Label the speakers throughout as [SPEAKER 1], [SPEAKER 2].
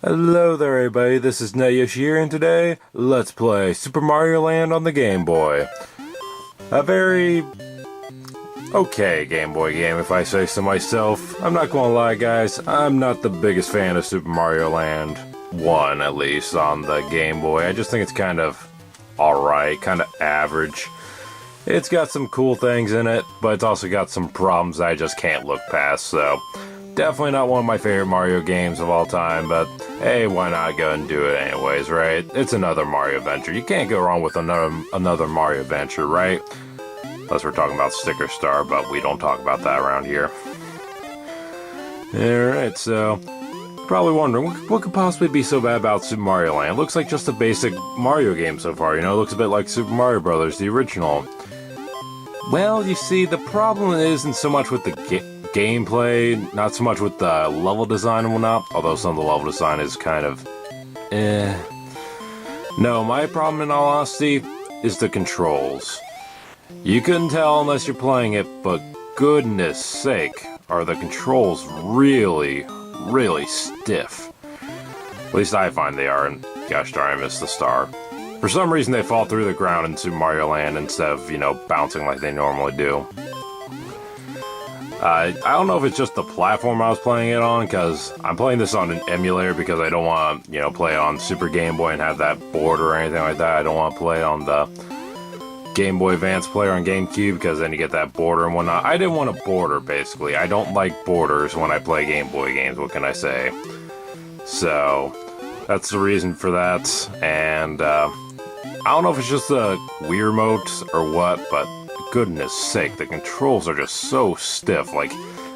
[SPEAKER 1] Hello there everybody, this is Yoshi here, and today, let's play Super Mario Land on the Game Boy. A very okay Game Boy game, if I say so myself. I'm not gonna lie guys, I'm not the biggest fan of Super Mario Land 1, at least, on the Game Boy. I just think it's kind of alright, kind of average. It's got some cool things in it, but it's also got some problems I just can't look past, so... Definitely not one of my favorite Mario games of all time, but hey, why not go and do it anyways, right? It's another Mario adventure. You can't go wrong with another Mario adventure, right? Unless we're talking about Sticker Star, but we don't talk about that around here. Alright, so... Probably wondering, what could possibly be so bad about Super Mario Land? It looks like just a basic Mario game so far, you know? It looks a bit like Super Mario Bros., the original. Well, you see, the problem isn't so much with the gameplay, not so much with the level design and whatnot, although some of the level design is kind of No, my problem in all honesty is the controls. You couldn't tell unless you're playing it, but goodness sake, are the controls really, really stiff. At least I find they are, and gosh darn, I missed the star. For some reason they fall through the ground in Super Mario Land instead of, you know, bouncing like they normally do. I don't know if it's just the platform I was playing it on, because I'm playing this on an emulator because I don't want to, you know, play it on Super Game Boy and have that border or anything like that. I don't want to play it on the Game Boy Advance player on GameCube because then you get that border and whatnot. I didn't want a border, basically. I don't like borders when I play Game Boy games, what can I say? So, that's the reason for that, and I don't know if it's just the Wii remote or what, but goodness sake, the controls are just so stiff. Like,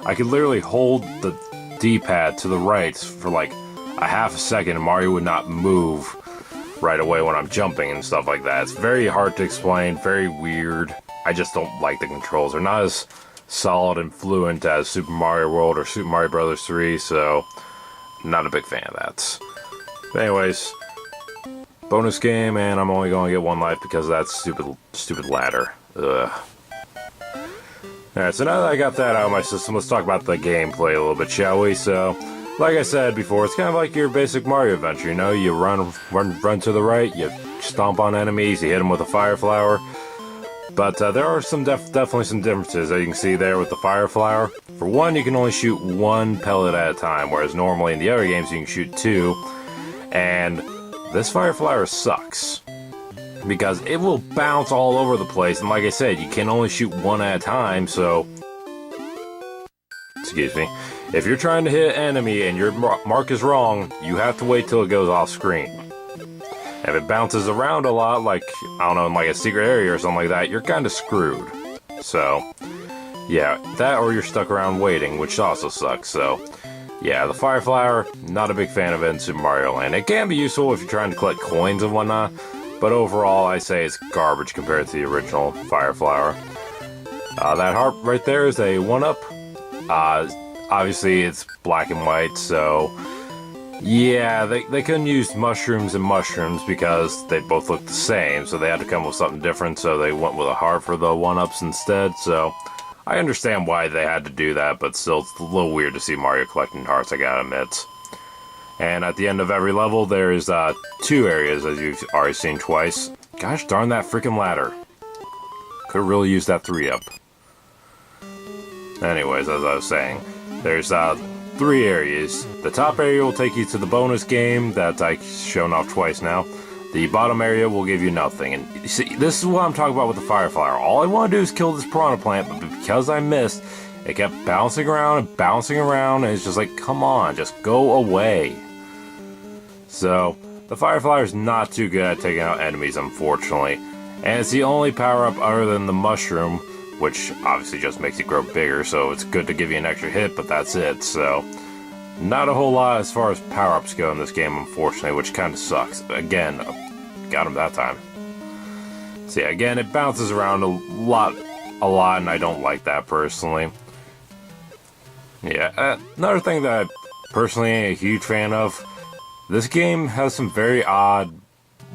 [SPEAKER 1] I could literally hold the D-pad to the right for like a half a second and Mario would not move right away when I'm jumping and stuff like that. It's very hard to explain, very weird. I just don't like the controls. They're not as solid and fluent as Super Mario World or Super Mario Bros. 3, so not a big fan of that. But anyways, bonus game, and I'm only going to get one life because of that stupid ladder. Ugh. Alright, so now that I got that out of my system, let's talk about the gameplay a little bit, shall we? So, like I said before, it's kind of like your basic Mario adventure, you know? You run to the right, you stomp on enemies, you hit them with a fire flower. But there are definitely some differences, as you can see there with the fire flower. For one, you can only shoot one pellet at a time, whereas normally in the other games you can shoot two. And this fire flower sucks, because it will bounce all over the place, and like I said, you can only shoot one at a time, so... Excuse me. If you're trying to hit an enemy and your mark is wrong, you have to wait till it goes off screen. If it bounces around a lot, like, I don't know, in like a secret area or something like that, you're kind of screwed. So, yeah, that or you're stuck around waiting, which also sucks, so... Yeah, the fire flower, not a big fan of it in Super Mario Land. It can be useful if you're trying to collect coins and whatnot, but overall, I say it's garbage compared to the original Fire Flower. That heart right there is a 1-up. Obviously, it's black and white, so... Yeah, they couldn't use mushrooms and mushrooms because they both look the same, so they had to come up with something different, so they went with a heart for the 1-ups instead, so... I understand why they had to do that, but still, it's a little weird to see Mario collecting hearts, I gotta admit. And at the end of every level, there's two areas, as you've already seen twice. Gosh darn that freaking ladder. Could've really used that 3-up. Anyways, as I was saying, there's three areas. The top area will take you to the bonus game that I've shown off twice now. The bottom area will give you nothing. And you see, this is what I'm talking about with the fire flower. All I want to do is kill this piranha plant, but because I missed, it kept bouncing around, and it's just like, come on, just go away. So, the fire flower is not too good at taking out enemies, unfortunately. And it's the only power-up other than the mushroom, which obviously just makes it grow bigger, so it's good to give you an extra hit, but that's it. So, not a whole lot as far as power-ups go in this game, unfortunately, which kind of sucks. Again, got him that time. See, again, it bounces around a lot, and I don't like that, personally. Yeah, another thing that I personally ain't a huge fan of, this game has some very odd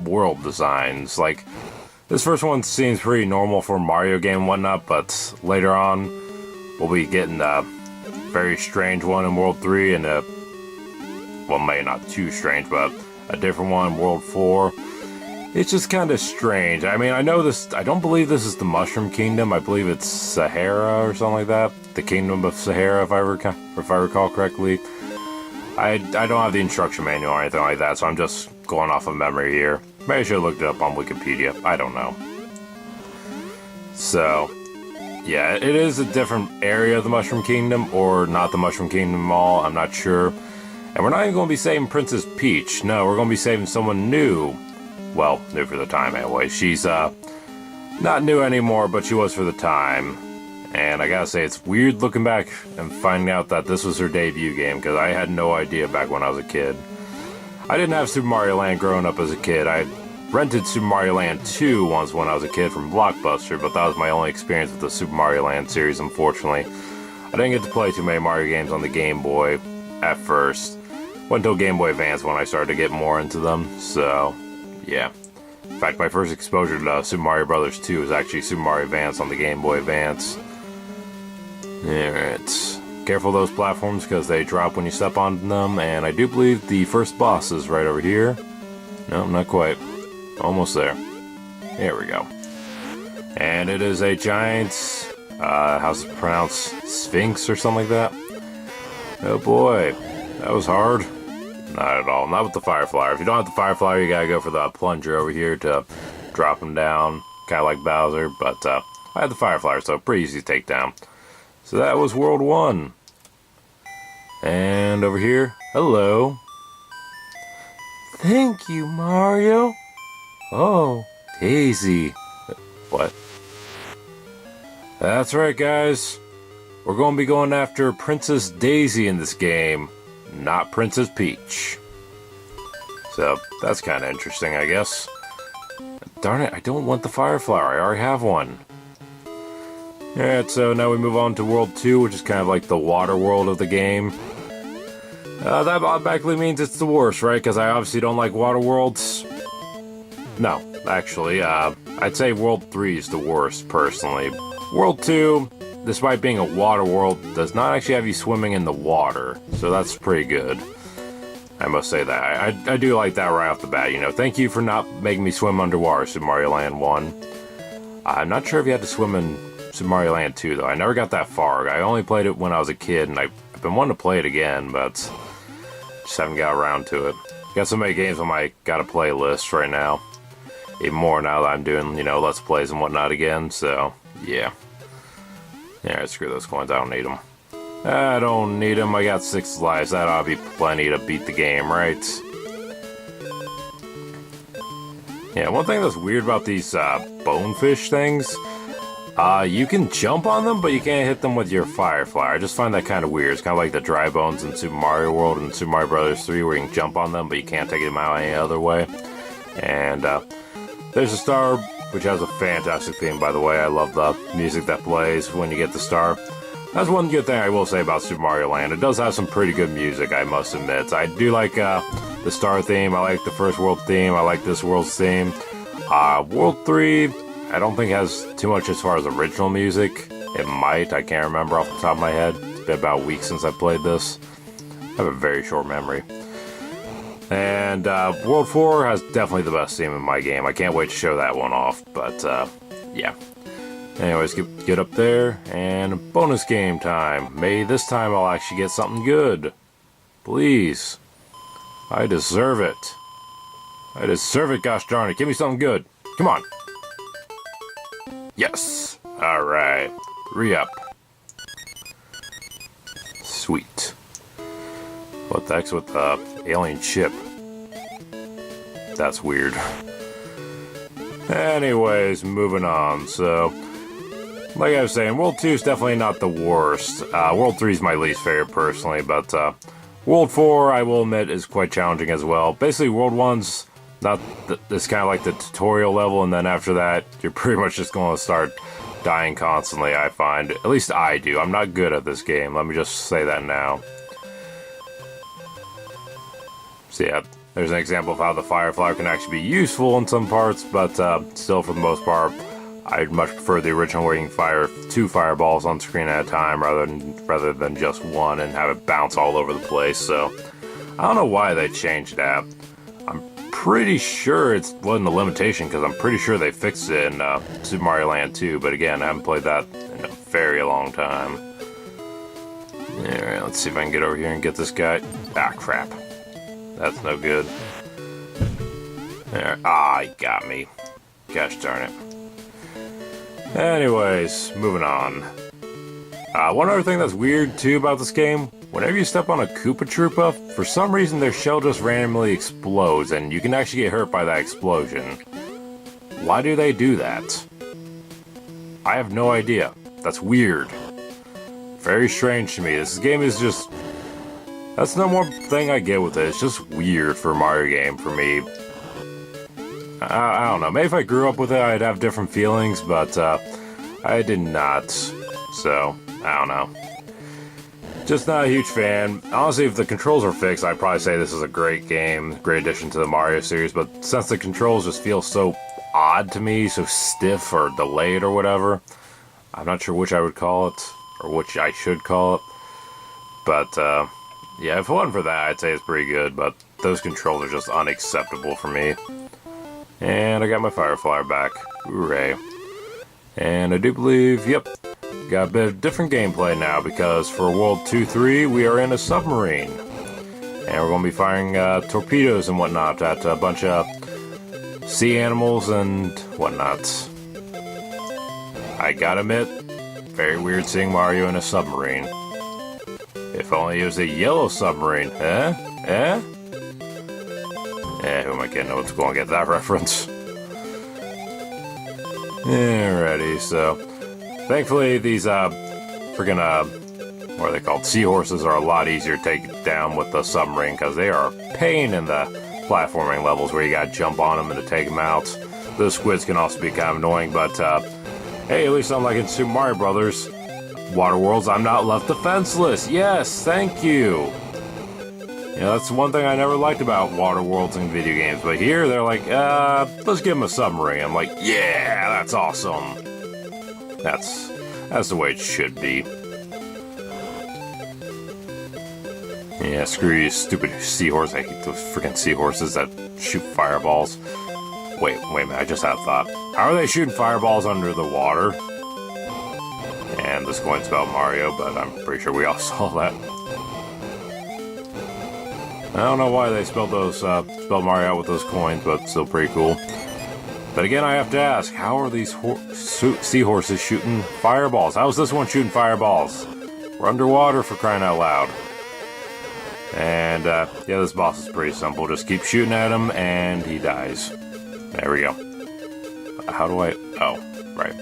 [SPEAKER 1] world designs. Like, this first one seems pretty normal for a Mario game and whatnot, but later on, we'll be getting a very strange one in World 3 and a well, maybe not too strange, but a different one, World 4. It's just kind of strange. I mean, I know this, I don't believe this is the Mushroom Kingdom. I believe it's Sahara or something like that. The Kingdom of Sahara, if I recall correctly. I don't have the instruction manual or anything like that, so I'm just going off of memory here. Maybe I should have looked it up on Wikipedia. I don't know. So, yeah, it is a different area of the Mushroom Kingdom, or not the Mushroom Kingdom all, I'm not sure. And we're not even going to be saving Princess Peach. No, we're going to be saving someone new. Well, new for the time anyway. She's not new anymore, but she was for the time. And I gotta say, it's weird looking back and finding out that this was her debut game, because I had no idea back when I was a kid. I didn't have Super Mario Land growing up as a kid. I rented Super Mario Land 2 once when I was a kid from Blockbuster, but that was my only experience with the Super Mario Land series, unfortunately. I didn't get to play too many Mario games on the Game Boy at first. Went until Game Boy Advance when I started to get more into them, so yeah. In fact, my first exposure to Super Mario Bros. 2 was actually Super Mario Advance on the Game Boy Advance. Alright. Careful of those platforms because they drop when you step on them, and I do believe the first boss is right over here. No, not quite. Almost there. There we go. And it is a giant, how's it pronounced? Sphinx or something like that? Oh boy. That was hard. Not at all. Not with the Fire Flower. If you don't have the Fire Flower, you gotta go for the plunger over here to drop him down. Kinda like Bowser, but I had the Fire Flower, so pretty easy to take down. So that was World 1. And over here, hello. Thank you, Mario. Oh, Daisy. What? That's right, guys. We're going to be going after Princess Daisy in this game, not Princess Peach. So, that's kind of interesting, I guess. Darn it, I don't want the Fire Flower. I already have one. Alright, so now we move on to World 2, which is kind of like the water world of the game. That automatically means it's the worst, right? Because I obviously don't like water worlds. No, actually, I'd say World 3 is the worst, personally. World 2, despite being a water world, does not actually have you swimming in the water, so that's pretty good. I must say that. I do like that right off the bat, you know. Thank you for not making me swim underwater, Super Mario Land 1. I'm not sure if you had to swim in Super Mario Land 2, though. I never got that far. I only played it when I was a kid, and I've been wanting to play it again, but just haven't got around to it. Got so many games on my gotta play list right now. Even more now that I'm doing, you know, Let's Plays and whatnot again, so, yeah. Yeah, screw those coins, I don't need them. I don't need them, I got 6 lives, that ought to be plenty to beat the game, right? Yeah, one thing that's weird about these bonefish things, you can jump on them, but you can't hit them with your Fire Flower. I just find that kind of weird. It's kind of like the dry bones in Super Mario World and Super Mario Bros. 3, where you can jump on them, but you can't take them out any other way. And there's a star, which has a fantastic theme, by the way. I love the music that plays when you get the star. That's one good thing I will say about Super Mario Land. It does have some pretty good music, I must admit. I do like the star theme. I like the first world theme. I like this world's theme. World 3, I don't think has too much as far as original music. It might. I can't remember off the top of my head. It's been about a week since I played this. I have a very short memory. And World 4 has definitely the best theme in my game. I can't wait to show that one off, but yeah. Anyways, get up there, and bonus game time. Maybe this time I'll actually get something good. Please. I deserve it. I deserve it, gosh darn it. Give me something good. Come on. Yes. Alright. Re-up. Sweet. What the heck's with the alien ship? That's weird. Anyways, moving on. So, like I was saying, World 2 is definitely not the worst. World 3 is my least favorite, personally, but World 4, I will admit, is quite challenging as well. Basically, World 1's not it's kind of like the tutorial level, and then after that, you're pretty much just going to start dying constantly, I find. At least I do. I'm not good at this game. Let me just say that now. So yeah, there's an example of how the Fire Flower can actually be useful in some parts, but still, for the most part, I'd much prefer the original where you can fire 2 fireballs on screen at a time rather than just one and have it bounce all over the place. So I don't know why they changed that. I'm pretty sure it wasn't a limitation because I'm pretty sure they fixed it in Super Mario Land 2, but again, I haven't played that in a very long time. Alright, let's see if I can get over here and get this guy. Ah, crap. That's no good. There. Ah, he got me. Gosh darn it. Anyways, moving on. One other thing that's weird too about this game, whenever you step on a Koopa Troopa, for some reason their shell just randomly explodes and you can actually get hurt by that explosion. Why do they do that? I have no idea. That's weird. Very strange to me. This game is just... That's no more thing I get with it. It's just weird for a Mario game for me. I don't know. Maybe if I grew up with it, I'd have different feelings, but I did not. So, I don't know. Just not a huge fan. Honestly, if the controls were fixed, I'd probably say this is a great game, great addition to the Mario series, but since the controls just feel so odd to me, so stiff or delayed or whatever, I'm not sure which I would call it, or which I should call it. But, yeah, if it wasn't for that, I'd say it's pretty good, but those controls are just unacceptable for me. And I got my Firefly back. Hooray. And I do believe, yep, got a bit of different gameplay now, because for World 2-3, we are in a submarine. And we're going to be firing torpedoes and whatnot at a bunch of sea animals and whatnot. I gotta admit, very weird seeing Mario in a submarine. If only it was a yellow submarine, eh? Who am I kidding? What's going to get that reference? Alrighty, so thankfully these friggin' what are they called? Seahorses are a lot easier to take down with the submarine because they are a pain in the platforming levels where you gotta jump on them and to take them out. Those squids can also be kind of annoying, but hey, at least unlike in Super Mario Brothers, Water Worlds, I'm not left defenseless. Yes, thank you. You know, that's one thing I never liked about Water Worlds in video games, but here they're like, let's give them a submarine. I'm like, yeah, that's awesome. That's the way it should be. Yeah, screw you, stupid seahorse. I hate those freaking seahorses that shoot fireballs. Wait a minute, I just had a thought. How are they shooting fireballs under the water? And this coin's about Mario, but I'm pretty sure we all saw that. I don't know why they spelled Mario out with those coins, but still pretty cool. But again, I have to ask, how are these seahorses shooting fireballs? How is this one shooting fireballs? We're underwater, for crying out loud. And, yeah, this boss is pretty simple. Just keep shooting at him, and he dies. There we go. How do I... Oh, right.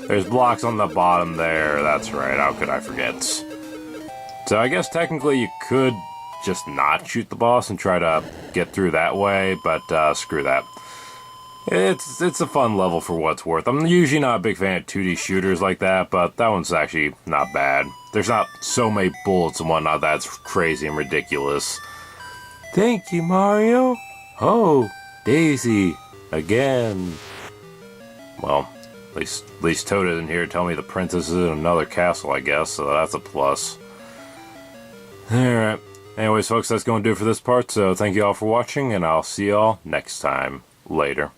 [SPEAKER 1] There's blocks on the bottom there. That's right. How could I forget? So I guess technically you could just not shoot the boss and try to get through that way, but screw that. It's a fun level for what it's worth. I'm usually not a big fan of 2D shooters like that, but that one's actually not bad. There's not so many bullets and whatnot that's crazy and ridiculous. Thank you, Mario. Oh, Daisy, again. Well, at least Toad isn't here to tell me the princess is in another castle, I guess, so that's a plus. Alright. Anyways, folks, that's going to do it for this part, so thank you all for watching, and I'll see y'all next time. Later.